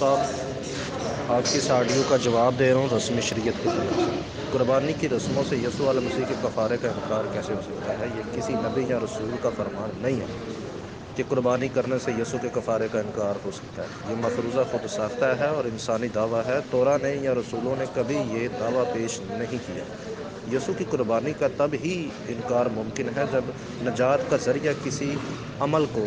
صاحب آپ کی اس آڈیو کا جواب دے رہا ہوں رسم شریعت کے خلاف۔ قربانی کی رسموں سے یسوع علیہ مسیح کے کفارے کا انکار کیسے ہو سکتا ہے؟ یہ کسی نبی یا رسول کا فرمان نہیں ہے کہ قربانی کرنے سے یسوع کے کفارے کا انکار ہو سکتا ہے۔ یہ مفروضہ خود ساختہ ہے اور انسانی دعویٰ ہے۔ تورا نے یا رسولوں نے کبھی یہ دعویٰ پیش نہیں کیا۔ یسوع کی قربانی کا تب ہی انکار ممکن ہے جب نجات کا ذریعہ کسی عمل کو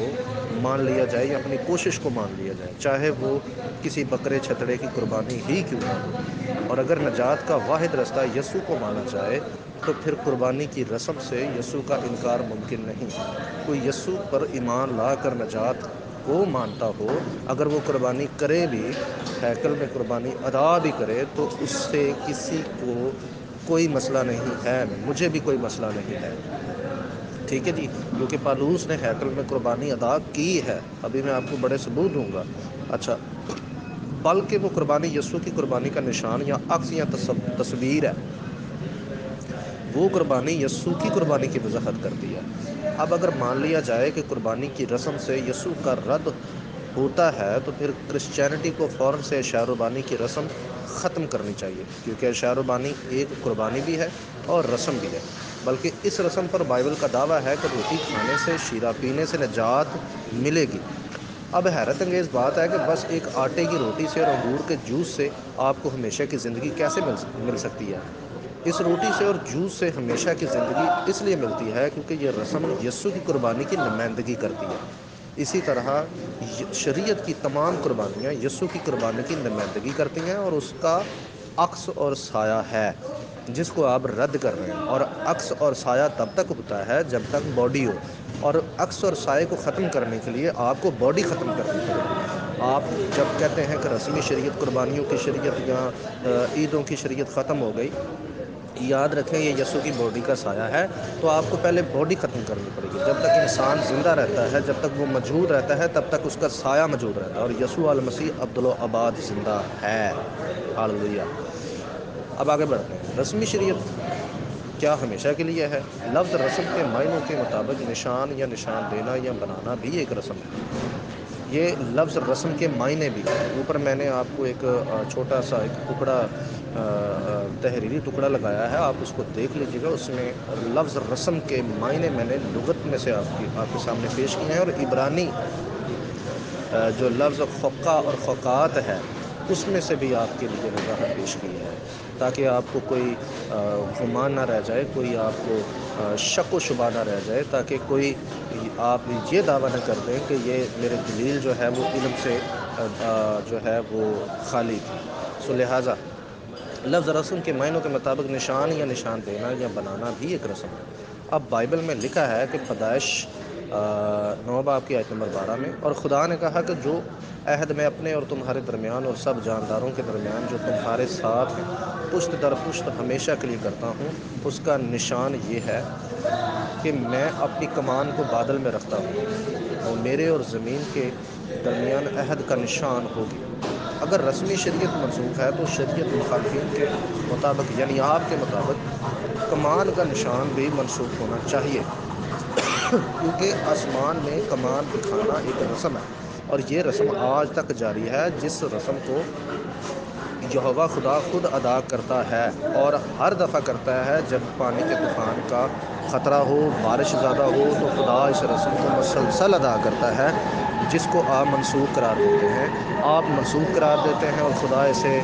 مان لیا جائے یا اپنی کوشش کو مان لیا جائے، چاہے وہ کسی بکرے چھتڑے کی قربانی ہی کیوں نہ ہو۔ اور اگر نجات کا واحد رستہ یسوع کو مانا جائے تو پھر قربانی کی رسم سے یسوع کا انکار ممکن نہیں۔ کوئی یسوع پر ایمان لا کر نجات کو مانتا ہو، اگر وہ قربانی کرے بھی، ہیکل میں قربانی ادا بھی کرے، تو اس سے کسی کو کوئی مسئلہ نہیں ہے، مجھے بھی کوئی مسئلہ نہیں ہے۔ ٹھیک ہے جی، کیونکہ پالوس نے ہیکل میں قربانی ادا کی ہے۔ ابھی میں آپ کو بڑے ثبوت دوں گا۔ اچھا، بلکہ وہ قربانی یسوع کی قربانی کا نشان یا عکس یا تصویر ہے۔ وہ قربانی یسوع کی قربانی کی وضاحت کرتی ہے۔ اب اگر مان لیا جائے کہ قربانی کی رسم سے یسوع کا رد ہوتا ہے تو پھر کرسچینٹی کو فوراً سے عشاء ربانی کی رسم ختم کرنی چاہیے، کیونکہ عشاء ربانی ایک قربانی بھی ہے اور رسم بھی ہے۔ بلکہ اس رسم پر بائبل کا دعویٰ ہے کہ روٹی کھانے سے، شیرہ پینے سے نجات ملے گی۔ اب حیرت انگیز بات ہے کہ بس ایک آٹے کی روٹی سے اور انگور کے جوس سے آپ کو ہمیشہ کی زندگی کیسے مل سکتی ہے؟ اس روٹی سے اور جوس سے ہمیشہ کی زندگی اس لیے ملتی ہے کیونکہ یہ رسم یسوع کی قربانی کی نمائندگی کرتی ہے۔ اسی طرح شریعت کی تمام قربانیاں یسوع کی قربانی کی نمائندگی کرتی ہیں اور اس کا عکس اور سایہ ہے جس کو آپ رد کر رہے ہیں۔ اور عکس اور سایہ تب تک ہوتا ہے جب تک باڈی ہو، اور عکس اور سائے کو ختم کرنے کے لیے آپ کو باڈی ختم کرنی پڑے گی۔ آپ جب کہتے ہیں کہ رسمی شریعت، قربانیوں کی شریعت یا عیدوں کی شریعت ختم ہو گئی، یاد رکھیں یہ یسوع کی باڈی کا سایہ ہے، تو آپ کو پہلے باڈی ختم کرنی پڑے گی۔ جب تک انسان زندہ رہتا ہے، جب تک وہ موجود رہتا ہے، تب تک اس کا سایہ موجود رہتا ہے، اور یسوع المسیح عبدالآباد زندہ ہے۔ ہاللویہ۔ اب آگے بڑھتے ہیں۔ رسمی شریعت کیا ہمیشہ کے لیے ہے؟ لفظ رسم کے معنوں کے مطابق نشان یا نشان دینا یا بنانا بھی ایک رسم ہے۔ یہ لفظ رسم کے معنی بھی ہے۔ اوپر میں نے آپ کو ایک چھوٹا سا ایک ٹکڑا، تحریری ٹکڑا لگایا ہے، آپ اس کو دیکھ لیجیے گا۔ اس میں لفظ رسم کے معنی میں نے لغت میں سے آپ کے سامنے پیش کیے ہیں، اور عبرانی جو لفظ فقہ اور فقات ہے اس میں سے بھی آپ کے لیے وضاحت پیش کی ہے، تاکہ آپ کو کوئی گمان نہ رہ جائے، کوئی آپ کو شک و شبہ نہ رہ جائے، تاکہ کوئی آپ یہ دعویٰ نہ کر دیں کہ یہ میرے دلیل جو ہے وہ علم سے جو ہے وہ خالی تھی۔ سو لہٰذا لفظ رسم کے معنوں کے مطابق نشان یا نشان دینا یا بنانا بھی ایک رسم ہے۔ اب بائبل میں لکھا ہے کہ پیدائش 9 باب کی آیت نمبر 12 میں، اور خدا نے کہا کہ جو عہد میں اپنے اور تمہارے درمیان اور سب جانداروں کے درمیان جو تمہارے ساتھ ہیں، پشت در پشت ہمیشہ کے لیے کرتا ہوں، اس کا نشان یہ ہے کہ میں اپنی کمان کو بادل میں رکھتا ہوں، وہ میرے اور زمین کے درمیان عہد کا نشان ہوگی۔ اگر رسمی شریعت منسوخ ہے تو شریعت مخالفین کے مطابق، یعنی آپ کے مطابق، کمان کا نشان بھی منسوخ ہونا چاہیے، کیونکہ آسمان میں کمان دکھانا ایک رسم ہے، اور یہ رسم آج تک جاری ہے، جس رسم کو یہوہ خدا خود ادا کرتا ہے، اور ہر دفعہ کرتا ہے جب پانی کے طوفان کا خطرہ ہو، بارش زیادہ ہو، تو خدا اس رسم کو مسلسل ادا کرتا ہے، جس کو آپ منسوخ قرار دیتے ہیں۔ آپ منسوخ قرار دیتے ہیں اور خدا اسے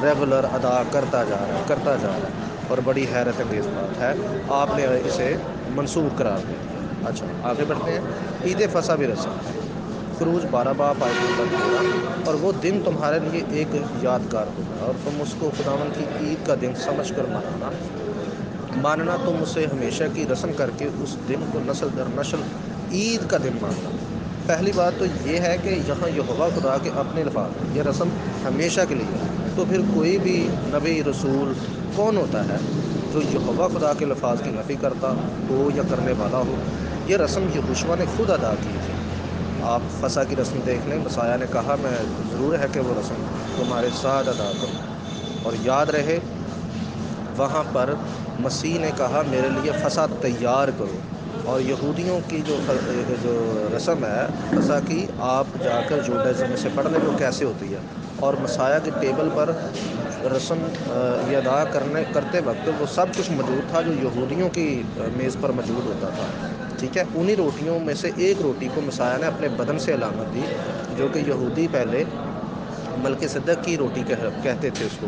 ریگولر ادا کرتا جا رہا ہے، اور بڑی حیرت انگیز بات ہے، آپ نے اسے منسوخ قرار دے دیا۔ اچھا، آگے بڑھتے ہیں۔ عید فصح بھی رسم ہے۔ خروج 12 باب آیت نمبر 13، اور وہ دن تمہارے لیے ایک یادگار ہوگا، اور تم اس کو خداوند کی عید کا دن سمجھ کر ماننا، تم اسے ہمیشہ کی رسم کر کے اس دن کو نسل در نسل عید کا دن ماننا۔ پہلی بات تو یہ ہے کہ یہاں یہوہ خدا کے اپنے الفاظ ہیں، یہ رسم ہمیشہ کے لیے ہے، تو پھر کوئی بھی نبی رسول کون ہوتا ہے جو یہوہ خدا کے الفاظ کی نفی کرتا ہو یا کرنے والا ہو؟ یہ رسم یہوشوا نے خود ادا کی تھی۔ آپ فصح کی رسم دیکھ لیں، مسیح نے کہا میں ضرور ہے کہ وہ رسم تمہارے ساتھ ادا کروں، اور یاد رہے وہاں پر مسیح نے کہا میرے لیے فصح تیار کرو، اور یہودیوں کی جو رسم ہے فسا کی، آپ جا کر جوڈائزم میں سے پڑھ لیں وہ کیسے ہوتی ہے، اور مسیح کے ٹیبل پر رسم یہ ادا کرتے وقت وہ سب کچھ موجود تھا جو یہودیوں کی میز پر موجود ہوتا تھا، ٹھیک ہے۔ انہی روٹیوں میں سے ایک روٹی کو مسیح نے اپنے بدن سے علامت دی، جو کہ یہودی پہلے ملک صدق کی روٹی کہتے تھے اس کو،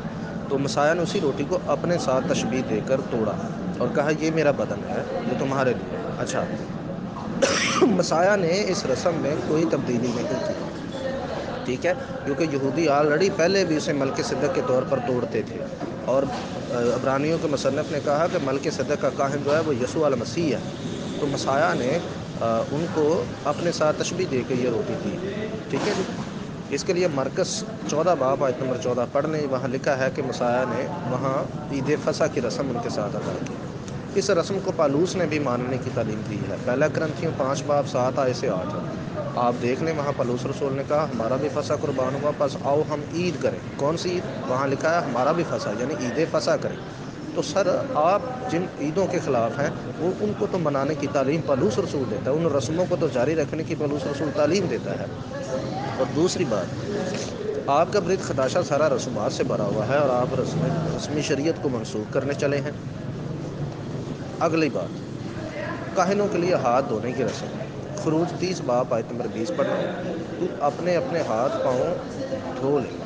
تو مسیح نے اسی روٹی کو اپنے ساتھ تشبیہ دے کر توڑا اور کہا یہ میرا بدن ہے جو تمہارے لیے۔ اچھا، مسیح نے اس رسم میں کوئی تبدیلی نہیں کی، ٹھیک ہے، کیونکہ یہودی آلریڈی پہلے بھی اسے ملک صدق کے طور پر توڑتے تھے، اور عبرانیوں کے مصنف نے کہا کہ ملک صدق کا کاہن جو ہے وہ یسوع المسیح ہے، تو مسیح نے ان کو اپنے ساتھ تشبیہ دے کے یہ روٹی دی، ٹھیک ہے جی۔ اس کے لیے مرکز 14 باب آیت نمبر 14 پڑھ لیں، وہاں لکھا ہے کہ مسیح نے وہاں عید فصح کی رسم ان کے ساتھ ادا کی۔ اس رسم کو پالوس نے بھی ماننے کی تعلیم دی ہے، پہلا کرنتھیوں 5 باب 7 آیت سے 8 ہے، آپ دیکھ لیں، وہاں پالوس رسول نے کہا ہمارا بھی فصح قربان ہوا، پس آؤ ہم عید کریں۔ کون سی عید؟ وہاں لکھا ہے ہمارا بھی فصح، یعنی عید فصح کریں۔ تو سر آپ جن عیدوں کے خلاف ہیں وہ ان کو تو منانے کی تعلیم پالوس رسول دیتا ہے، ان رسموں کو تو جاری رکھنے کی پالوس رسول تعلیم دیتا ہے۔ اور دوسری بات، آپ کا برید خداشہ سارا رسومات سے بھرا ہوا ہے اور آپ رسمی شریعت کو منسوخ کرنے چلے ہیں۔ اگلی بات، کاہنوں کے لیے ہاتھ دھونے کی رسم، خروج 30 باب آیت نمبر 20 پڑھنا، تو اپنے ہاتھ پاؤں دھو لیں،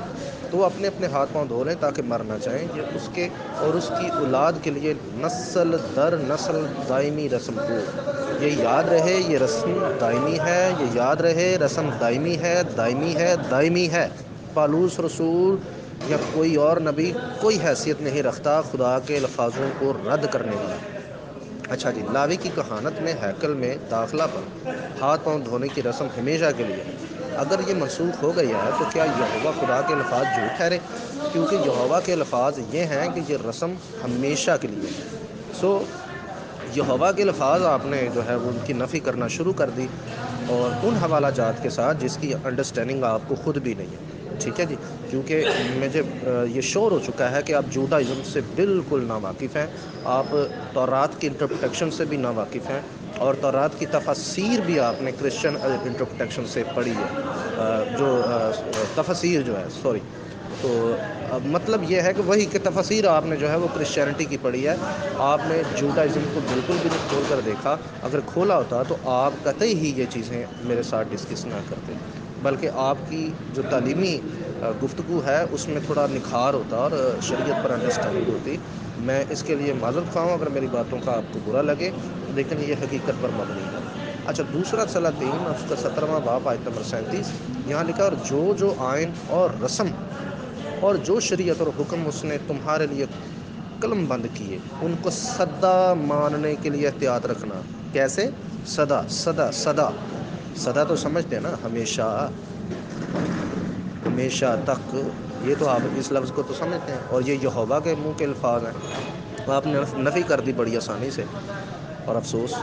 تو اپنے ہاتھ پاؤں دھو لیں تاکہ مر نہ جائیں، یہ اس کے اور اس کی اولاد کے لیے نسل در نسل دائمی رسم ہو۔ یہ یاد رہے یہ رسم دائمی ہے، یہ یاد رہے رسم دائمی ہے، دائمی ہے، دائمی ہے۔ پالوس رسول یا کوئی اور نبی کوئی حیثیت نہیں رکھتا خدا کے الفاظوں کو رد کرنے والا۔ اچھا جی، لاوی کی کہانت میں ہیکل میں داخلہ پر ہاتھ پاؤں دھونے کی رسم ہمیشہ کے لیے ہے۔ اگر یہ منسوخ ہو گئی ہے تو کیا یہوہ خدا کے الفاظ جھوٹ ٹھہرے؟ کیونکہ یہوہ کے الفاظ یہ ہیں کہ یہ رسم ہمیشہ کے لیے ہے۔ یہوہ کے الفاظ آپ نے جو ہے وہ ان کی نفی کرنا شروع کر دی، اور ان حوالہ جات کے ساتھ جس کی انڈرسٹینڈنگ آپ کو خود بھی نہیں ہے، ٹھیک ہے جی، کیونکہ مجھے یہ شور ہو چکا ہے کہ آپ جوڈائزم سے بالکل ناواقف ہیں، آپ تورات کی انٹرپریٹیشن سے بھی ناواقف ہیں، اور تورات کی تفاسیر بھی آپ نے کرسچن انٹرپریٹیشن سے پڑھی ہے، جو تفاسیر جو ہے تو مطلب یہ ہے کہ وہی کہ تفاسیر آپ نے جو ہے وہ کرسچینٹی کی پڑھی ہے، آپ نے جوڈائزم کو بالکل بھی نہیں کھول کر دیکھا، اگر کھولا ہوتا تو آپ قطعی ہی یہ چیزیں میرے ساتھ ڈسکس نہ کرتے، بلکہ آپ کی جو تعلیمی گفتگو ہے اس میں تھوڑا نکھار ہوتا اور شریعت پر انڈرسٹینڈنگ ہوتی۔ میں اس کے لیے معذرت خواہ ہوں اگر میری باتوں کا آپ کو برا لگے، لیکن یہ حقیقت پر مبنی ہے۔ اچھا، دوسرا سلاطین اس کا 17واں باب آیت نمبر 37، یہاں لکھا اور جو آئین اور رسم اور جو شریعت اور حکم اس نے تمہارے لیے قلم بند کیے ان کو سدا ماننے کے لیے احتیاط رکھنا۔ کیسے؟ سدا سدا سدا سدا تو سمجھتے ہیں نا، ہمیشہ ہمیشہ تک، یہ تو آپ اس لفظ کو تو سمجھتے ہیں، اور یہ یہوہ کے منہ کے الفاظ ہیں، آپ نے نفی کر دی بڑی آسانی سے، اور افسوس۔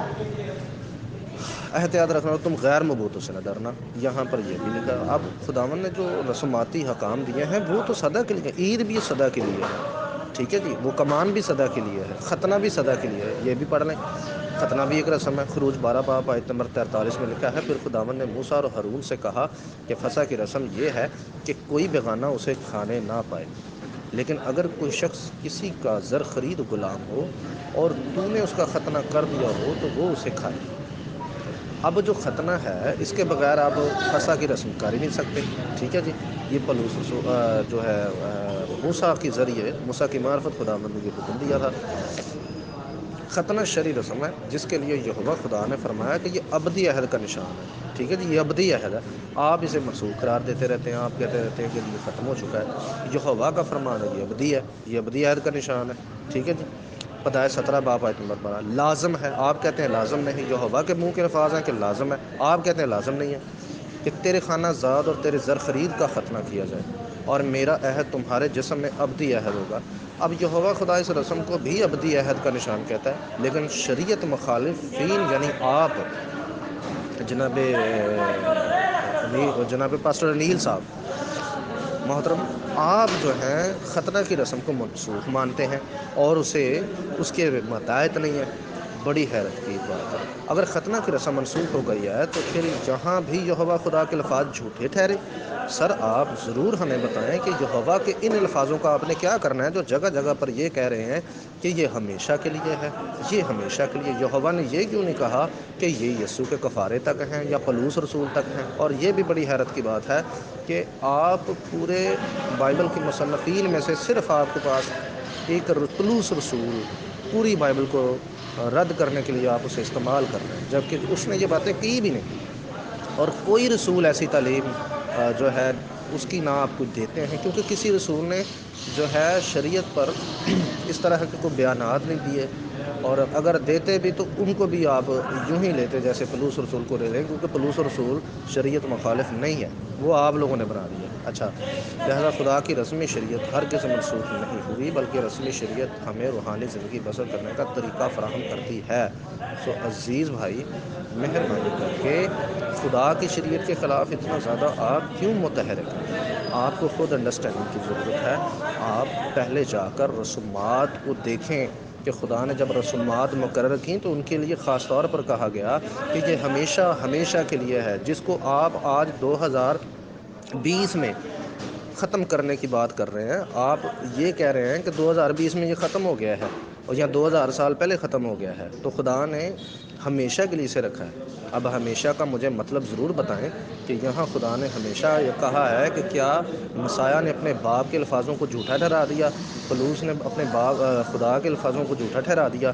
احتیاط رکھنا، تم غیر مبوطوں سے نہ ڈرنا، یہاں پر یہ بھی لکھا۔ اب خداوند نے جو رسوماتی حکام دیے ہیں وہ تو صدا کے لیے، عید بھی صدا کے لیے ہے، ٹھیک ہے جی، وہ کمان بھی صدا کے لیے ہے، ختنہ بھی صدا کے لیے ہے، یہ بھی پڑھ لیں، ختنہ بھی ایک رسم ہے۔ خروج 12 باب آیت نمبر 43 میں لکھا ہے، پھر خداوند نے موسیٰ اور ہارون سے کہا کہ فصح کی رسم یہ ہے کہ کوئی بیگانہ اسے کھانے نہ پائے، لیکن اگر کوئی شخص کسی کا زر خرید غلام ہو اور تو نے اس کا ختنہ کر دیا ہو تو وہ اسے کھائے۔ اب جو ختنہ ہے اس کے بغیر آپ فصح کی رسم کر ہی نہیں سکتے، ٹھیک ہے جی، یہ پالوس جو ہے موسیٰ کے ذریعے، موسیٰ کی معرفت خداوند نے یہ حکم دیا تھا۔ ختنہ شرعی رسم ہے جس کے لیے یہوہ خدا نے فرمایا کہ یہ ابدی عہد کا نشان ہے، ٹھیک ہے جی، یہ ابدی عہد ہے، آپ اسے منسوخ قرار دیتے رہتے ہیں، آپ کہتے رہتے ہیں کہ یہ ختم ہو چکا ہے، یہوہ کا فرمان ہے یہ ابدی ہے، یہ ابدی عہد کا نشان ہے، ٹھیک ہے جی۔ پیدائش 17 باب آیت نمبر 12 لازم ہے، آپ کہتے ہیں لازم نہیں، یہوہ کے منہ کے الفاظ ہیں کہ لازم ہے، آپ کہتے ہیں لازم نہیں ہے، کہ تیرے خانہ زاد اور تیرے زر خرید کا ختنہ کیا جائے اور میرا عہد تمہارے جسم میں ابدی عہد ہوگا۔ اب یہوہ خدا اس رسم کو بھی ابدی عہد کا نشان کہتا ہے، لیکن شریعت مخالفین یعنی آپ جناب پاسٹر انیل صاحب محترم، آپ جو ہیں ختنہ کی رسم کو منسوخ مانتے ہیں اور اس کے متعہد نہیں ہیں۔ بڑی حیرت کی بات ہے۔ اگر ختنہ کی رسم منسوخ ہو گئی ہے تو پھر یہاں بھی یہوہ خدا کے الفاظ جھوٹے ٹھہرے؟ سر آپ ضرور ہمیں بتائیں کہ یہوہ کے ان الفاظوں کا آپ نے کیا کرنا ہے جو جگہ جگہ پر یہ کہہ رہے ہیں کہ یہ ہمیشہ کے لیے ہے، یہ ہمیشہ کے لیے۔ یہوہ نے یہ کیوں نہیں کہا کہ یہ یسوع کے کفارے تک ہیں یا پولس رسول تک ہیں؟ اور یہ بھی بڑی حیرت کی بات ہے کہ آپ پورے بائبل کے مصنفین میں سے صرف آپ کے پاس ایک پولس رسول پوری بائبل کو رد کرنے کے لیے آپ اسے استعمال کر رہے ہیں، جبکہ اس نے یہ باتیں کی بھی نہیں۔ اور کوئی رسول ایسی تعلیم جو ہے اس کی نہ آپ کو دیتے ہیں، کیونکہ کسی رسول نے جو ہے شریعت پر اس طرح کے کوئی بیانات نہیں دیے، اور اگر دیتے بھی تو ان کو بھی آپ یوں ہی لیتے جیسے پولس رسول کو لے لیں، کیونکہ پولس رسول شریعت مخالف نہیں ہے، وہ آپ لوگوں نے بنا دی ہے۔ اچھا، لہذا خدا کی رسمی شریعت ہرگز منسوخ نہیں ہوئی، بلکہ رسمی شریعت ہمیں روحانی زندگی بسر کرنے کا طریقہ فراہم کرتی ہے۔ سو عزیز بھائی، مہربانی کر کے خدا کی شریعت کے خلاف اتنا زیادہ آپ کیوں متحرک ہیں؟ آپ کو خود انڈرسٹینڈنگ کی ضرورت ہے۔ آپ پہلے جا کر رسومات کو دیکھیں کہ خدا نے جب رسومات مقرر کیں تو ان کے لیے خاص طور پر کہا گیا کہ یہ ہمیشہ ہمیشہ کے لیے ہے، جس کو آپ آج 2020 میں ختم کرنے کی بات کر رہے ہیں۔ آپ یہ کہہ رہے ہیں کہ 2020 میں یہ ختم ہو گیا ہے اور یا 2000 سال پہلے ختم ہو گیا ہے، تو خدا نے ہمیشہ کے لیے اسے رکھا ہے۔ اب ہمیشہ کا مجھے مطلب ضرور بتائیں کہ یہاں خدا نے ہمیشہ یہ کہا ہے کہ کیا مسیح نے اپنے باپ کے الفاظوں کو جھوٹا ٹھہرا دیا؟ پولس نے اپنے خدا کے الفاظوں کو جھوٹا ٹھہرا دیا؟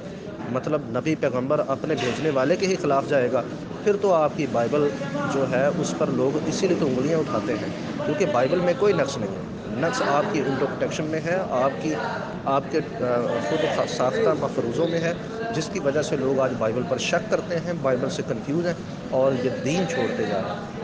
مطلب نبی پیغمبر اپنے بھیجنے والے کے ہی خلاف جائے گا؟ پھر تو آپ کی بائبل جو ہے اس پر لوگ اسی لیے تو انگلیاں اٹھاتے ہیں، کیونکہ بائبل میں کوئی نقص نہیں ہے۔ نقص آپ کی انٹرپریٹیشن میں ہے، آپ کے خود ساختہ مفروضوں میں ہے، جس کی وجہ سے لوگ آج بائبل پر شک کرتے ہیں، بائبل سے کنفیوز ہیں اور یہ دین چھوڑتے جا رہے ہیں۔